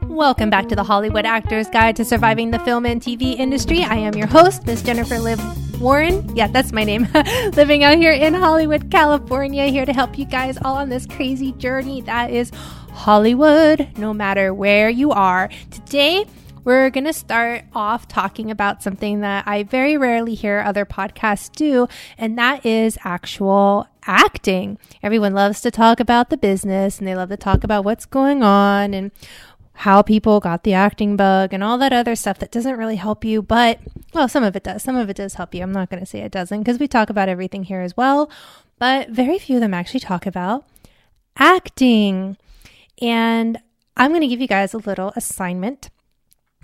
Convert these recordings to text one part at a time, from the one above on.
Welcome back to the Hollywood Actor's Guide to Surviving the Film and TV Industry. I am your host, Miss Jennifer Liv Warren. Yeah, that's my name. Living out here in Hollywood, California, here to help you guys all on this crazy journey that is Hollywood, no matter where you are. Today, we're going to start off talking about something that I very rarely hear other podcasts do, and that is actual acting. Everyone loves to talk about the business, and they love to talk about what's going on and how people got the acting bug and all that other stuff that doesn't really help you. But, well, some of it does. Some of it does help you. I'm not going to say it doesn't because we talk about everything here as well. But very few of them actually talk about acting. And I'm going to give you guys a little assignment.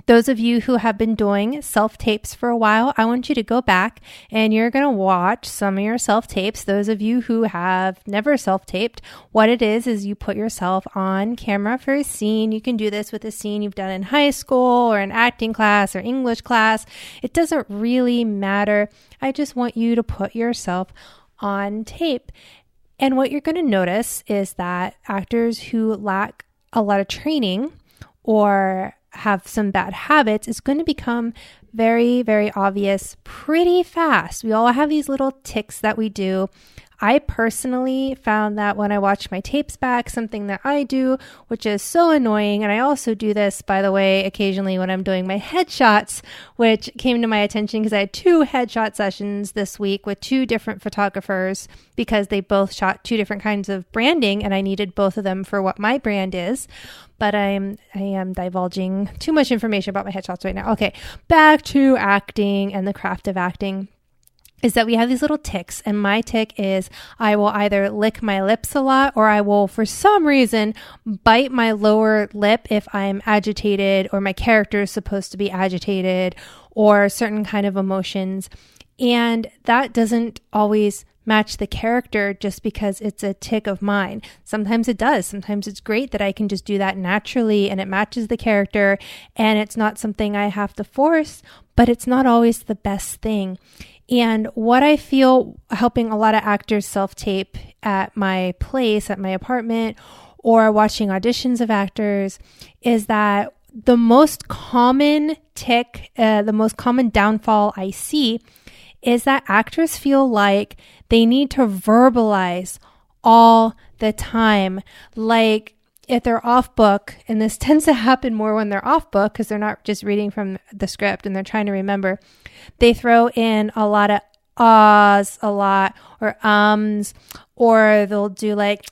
Those of you who have been doing self-tapes for a while, I want you to go back and you're going to watch some of your self-tapes. Those of you who have never self-taped, what it is you put yourself on camera for a scene. You can do this with a scene you've done in high school or an acting class or English class. It doesn't really matter. I just want you to put yourself on tape. And what you're going to notice is that actors who lack a lot of training or have some bad habits is going to become very, very obvious pretty fast. We all have these little tics that we do. I personally found that when I watch my tapes back, something that I do, which is so annoying, and I also do this, by the way, occasionally when I'm doing my headshots, which came to my attention because I had 2 headshot sessions this week with 2 different photographers because they both shot 2 different kinds of branding, and I needed both of them for what my brand is. But I am divulging too much information about my headshots right now. Okay, back to acting and the craft of acting. Is that we have these little tics, and my tic is I will either lick my lips a lot or I will, for some reason, bite my lower lip if I'm agitated or my character is supposed to be agitated or certain kind of emotions. And that doesn't always match the character just because it's a tic of mine. Sometimes it does. Sometimes it's great that I can just do that naturally and it matches the character and it's not something I have to force, but it's not always the best thing. And what I feel helping a lot of actors self-tape at my place, at my apartment, or watching auditions of actors is that the most common tic, the most common downfall I see is that actors feel like they need to verbalize all the time. Like if they're off book, and this tends to happen more when they're off book because they're not just reading from the script and they're trying to remember, they throw in a lot of ahs a lot or or they'll do like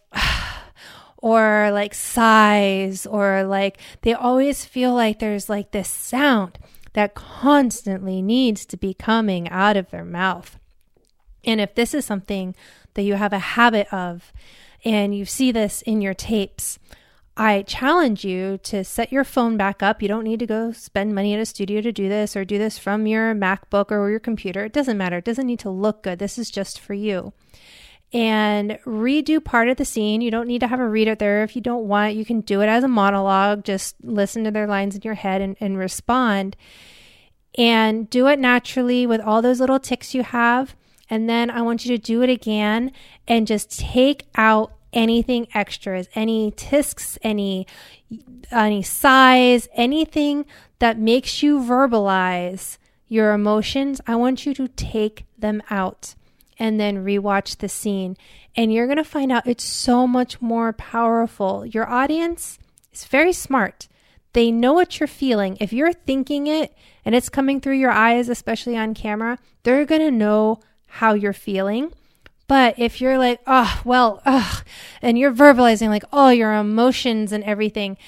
or like sighs or like they always feel like there's like this sound that constantly needs to be coming out of their mouth. And if this is something that you have a habit of and you see this in your tapes, I challenge you to set your phone back up. You don't need to go spend money at a studio to do this or do this from your MacBook or your computer. It doesn't matter. It doesn't need to look good. This is just for you. And redo part of the scene. You don't need to have a reader there if you don't want. You can do it as a monologue. Just listen to their lines in your head and respond. And do it naturally with all those little tics you have. And then I want you to do it again and just take out anything extras, any tisks, any sighs, anything that makes you verbalize your emotions. I want you to take them out and then rewatch the scene. And you're going to find out it's so much more powerful. Your audience is very smart. They know what you're feeling. If you're thinking it and it's coming through your eyes, especially on camera, they're going to know how you're feeling. But if you're like, and you're verbalizing like all your emotions and everything,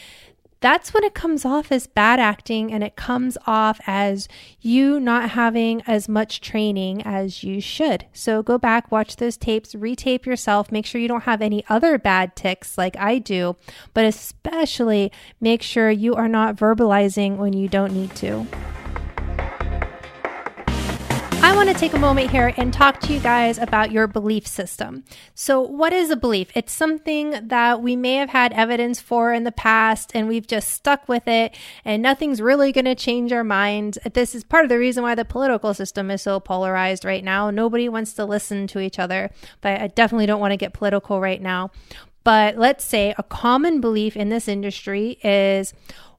that's when it comes off as bad acting and it comes off as you not having as much training as you should. So go back, watch those tapes, retape yourself, make sure you don't have any other bad tics like I do, but especially make sure you are not verbalizing when you don't need to. I want to take a moment here and talk to you guys about your belief system. So what is a belief? It's something that we may have had evidence for in the past and we've just stuck with it and nothing's really going to change our minds. This is part of the reason why the political system is so polarized right now. Nobody wants to listen to each other, but I definitely don't want to get political right now. But let's say a common belief in this industry is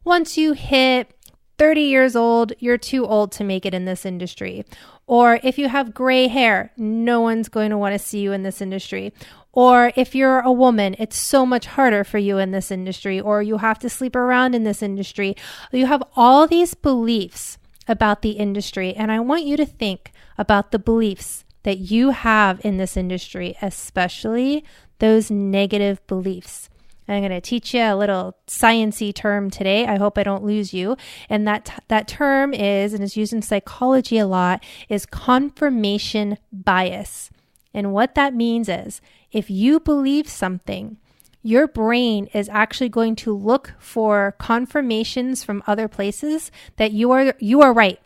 once you hit 30 years old, you're too old to make it in this industry. Or if you have gray hair, no one's going to want to see you in this industry. Or if you're a woman, it's so much harder for you in this industry. Or you have to sleep around in this industry. You have all these beliefs about the industry. And I want you to think about the beliefs that you have in this industry, especially those negative beliefs. I'm going to teach you a little sciencey term today. I hope I don't lose you. And that term is, and is used in psychology a lot, is confirmation bias. And what that means is if you believe something, your brain is actually going to look for confirmations from other places that you are right.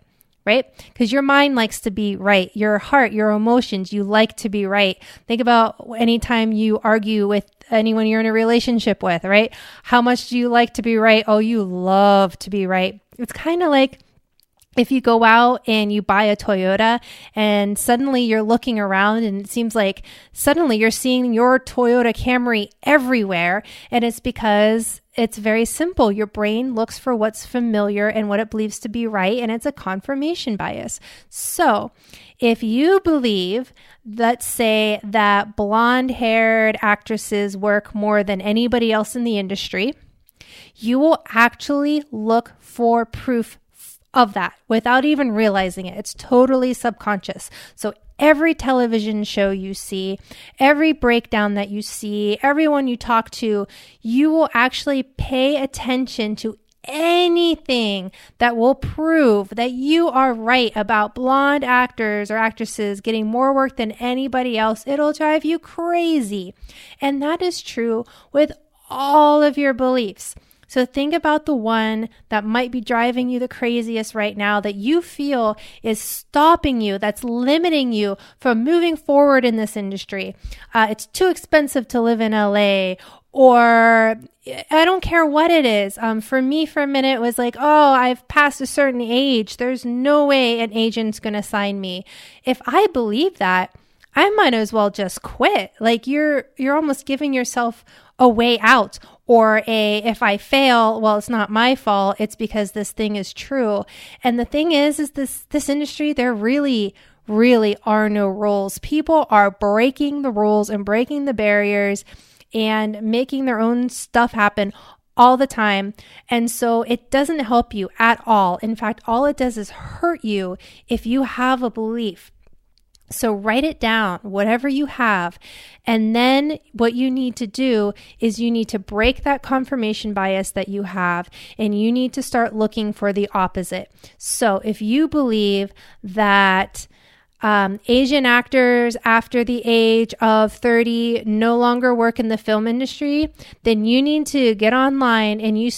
Right? Because your mind likes to be right. Your heart, your emotions, you like to be right. Think about anytime you argue with anyone you're in a relationship with, right? How much do you like to be right? Oh, you love to be right. It's kind of like if you go out and you buy a Toyota and suddenly you're looking around and it seems like suddenly you're seeing your Toyota Camry everywhere. And it's because it's very simple. Your brain looks for what's familiar and what it believes to be right. And it's a confirmation bias. So if you believe, let's say that blonde-haired actresses work more than anybody else in the industry, you will actually look for proof of that without even realizing it. It's totally subconscious. So every television show you see, every breakdown that you see, everyone you talk to, you will actually pay attention to anything that will prove that you are right about blonde actors or actresses getting more work than anybody else. It'll drive you crazy. And that is true with all of your beliefs. So think about the one that might be driving you the craziest right now that you feel is stopping you, that's limiting you from moving forward in this industry. It's too expensive to live in LA, or I don't care what it is. For me, for a minute, it was like, oh, I've passed a certain age. There's no way an agent's going to sign me. If I believe that, I might as well just quit. Like you're almost giving yourself a way out, or if I fail, well, it's not my fault. It's because this thing is true. And the thing is this industry, there really are no rules. People are breaking the rules and breaking the barriers and making their own stuff happen all the time. And so it doesn't help you at all. In fact, all it does is hurt you if you have a belief. So write it down, whatever you have. And then what you need to do is you need to break that confirmation bias that you have, and you need to start looking for the opposite. So if you believe that Asian actors after the age of 30 no longer work in the film industry, then you need to get online and you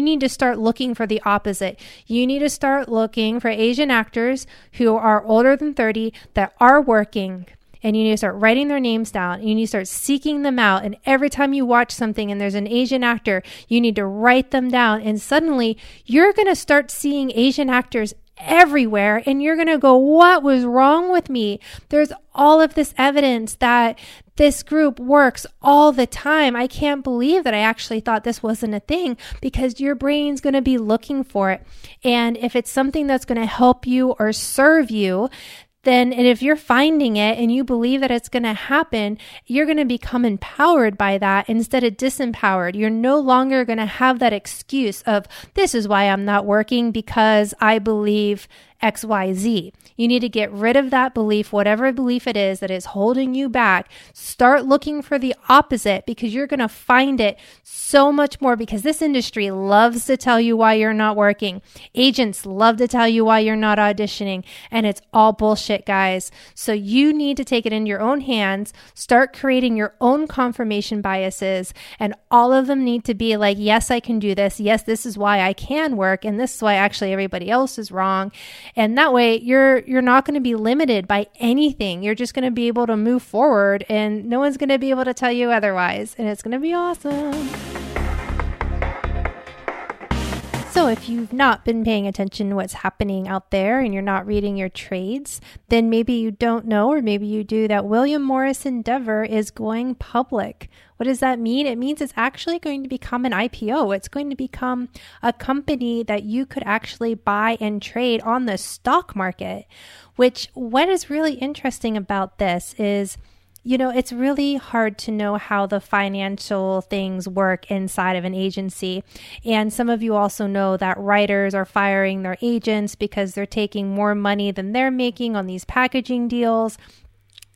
need to start looking for the opposite. You need to start looking for Asian actors who are older than 30 that are working. And you need to start writing their names down. You need to start seeking them out. And every time you watch something and there's an Asian actor, you need to write them down. And suddenly you're going to start seeing Asian actors everywhere. And you're going to go, what was wrong with me? There's all of this evidence that this group works all the time. I can't believe that I actually thought this wasn't a thing, because your brain's going to be looking for it. And if it's something that's going to help you or serve you, then, and if you're finding it and you believe that it's going to happen, you're going to become empowered by that instead of disempowered. You're no longer going to have that excuse of, this is why I'm not working, because I believe XYZ. You need to get rid of that belief, whatever belief it is that is holding you back. Start looking for the opposite, because you're going to find it so much more, because this industry loves to tell you why you're not working. Agents love to tell you why you're not auditioning, and it's all bullshit, guys. So you need to take it in your own hands, start creating your own confirmation biases, and all of them need to be like, yes, I can do this. Yes, this is why I can work, and this is why actually everybody else is wrong. And that way you're not going to be limited by anything. You're just going to be able to move forward, and no one's going to be able to tell you otherwise. And it's going to be awesome. So if you've not been paying attention to what's happening out there and you're not reading your trades, then maybe you don't know, or maybe you do, that William Morris Endeavor is going public. What does that mean? It means it's actually going to become an IPO. It's going to become a company that you could actually buy and trade on the stock market, which what is really interesting about this is, it's really hard to know how the financial things work inside of an agency. And some of you also know that writers are firing their agents because they're taking more money than they're making on these packaging deals.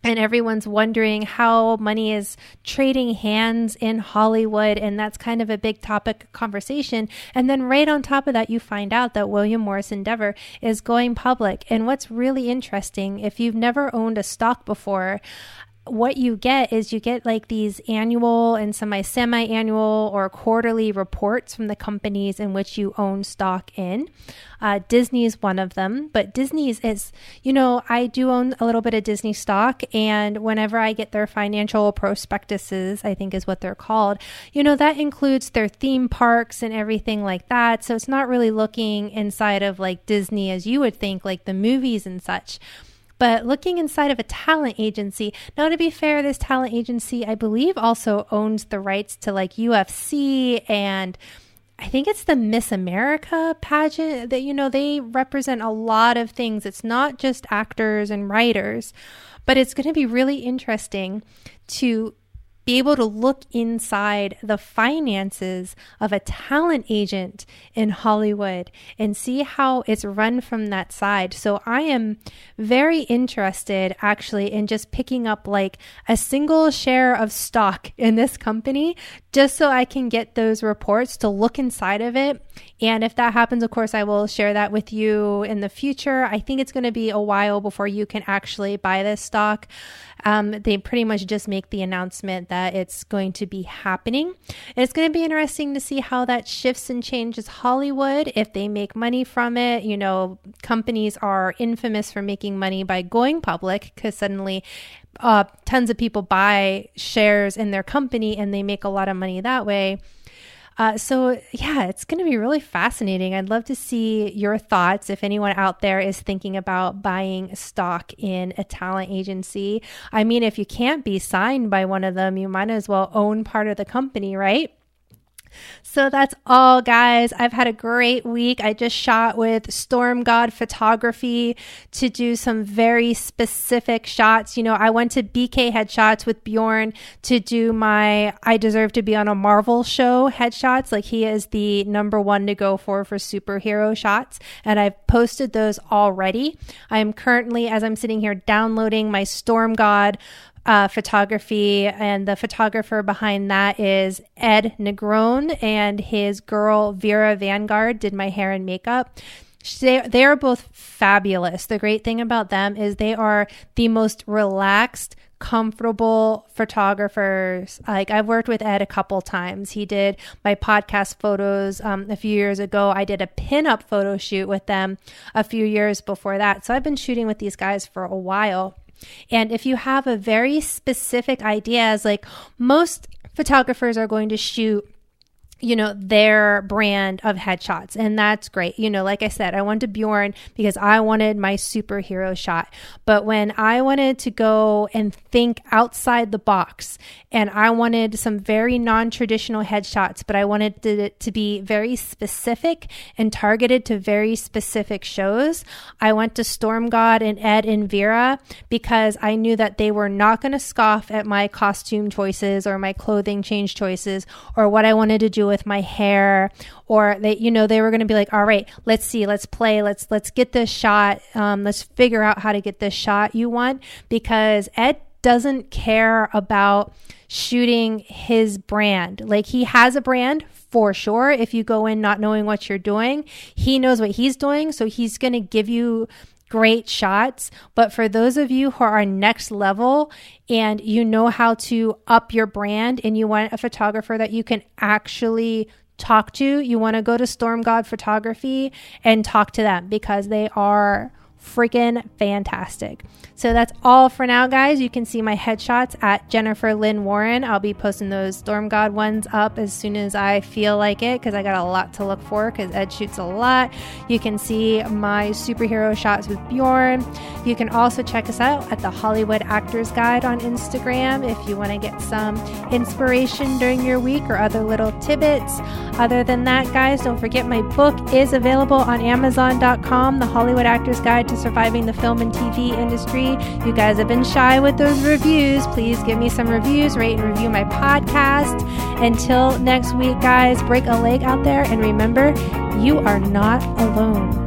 And everyone's wondering how money is trading hands in Hollywood. And that's kind of a big topic of conversation. And then right on top of that, you find out that William Morris Endeavor is going public. And what's really interesting, if you've never owned a stock before, what you get is like these annual and semi-annual or quarterly reports from the companies in which you own stock in. Disney is one of them, but Disney's is, I do own a little bit of Disney stock, and whenever I get their financial prospectuses, I think is what they're called, that includes their theme parks and everything like that. So it's not really looking inside of like Disney as you would think, like the movies and such. But looking inside of a talent agency, now to be fair, this talent agency, I believe, also owns the rights to like UFC, and I think it's the Miss America pageant that, they represent a lot of things. It's not just actors and writers, but it's going to be really interesting to be able to look inside the finances of a talent agent in Hollywood and see how it's run from that side. So I am very interested actually in just picking up like a single share of stock in this company, just so I can get those reports to look inside of it. And if that happens, of course, I will share that with you in the future. I think it's going to be a while before you can actually buy this stock. They pretty much just make the announcement that it's going to be happening. And it's going to be interesting to see how that shifts and changes Hollywood, if they make money from it. Companies are infamous for making money by going public, because suddenly tons of people buy shares in their company and they make a lot of money that way. So yeah, it's going to be really fascinating. I'd love to see your thoughts if anyone out there is thinking about buying stock in a talent agency. I mean, if you can't be signed by one of them, you might as well own part of the company, right? So that's all, guys. I've had a great week. I just shot with Storm God Photography to do some very specific shots. I went to BK Headshots with Bjorn to do my I Deserve to Be on a Marvel Show headshots. Like, he is the number one to go for superhero shots. And I've posted those already. I am currently, as I'm sitting here, downloading my Storm God photography, and the photographer behind that is Ed Negron, and his girl Vera Vanguard did my hair and makeup. They are both fabulous. The great thing about them is they are the most relaxed, comfortable photographers. Like, I've worked with Ed a couple times. He did my podcast photos a few years ago. I did a pinup photo shoot with them a few years before that. So I've been shooting with these guys for a while. And if you have a very specific ideas, like most photographers are going to shoot their brand of headshots. And that's great. Like I said, I went to Bjorn because I wanted my superhero shot. But when I wanted to go and think outside the box, and I wanted some very non-traditional headshots, but I wanted it to be very specific and targeted to very specific shows, I went to Storm God and Ed and Vera, because I knew that they were not going to scoff at my costume choices or my clothing change choices or what I wanted to do with my hair, or they were going to be like, all right, let's see, let's play, let's get this shot, let's figure out how to get this shot you want, because Ed doesn't care about shooting his brand. Like, he has a brand for sure. If you go in not knowing what you're doing, he knows what he's doing, so he's going to give you great shots. But for those of you who are next level and you know how to up your brand and you want a photographer that you can actually talk to, you want to go to Storm God Photography and talk to them, because they are freaking fantastic. So that's all for now, guys. You can see my headshots at Jennifer Lynn Warren. I'll be posting those Storm God ones up as soon as I feel like it, because I got a lot to look for, because Ed shoots a lot. You can see my superhero shots with Bjorn. You can also check us out at the Hollywood Actors Guide on Instagram if you want to get some inspiration during your week or other little tidbits. Other than that, guys, don't forget my book is available on Amazon.com, The Hollywood Actors Guide to Surviving the Film and TV Industry. You guys have been shy with those reviews. Please give me some reviews, rate and review my podcast. Until next week, guys, break a leg out there, and remember, you are not alone.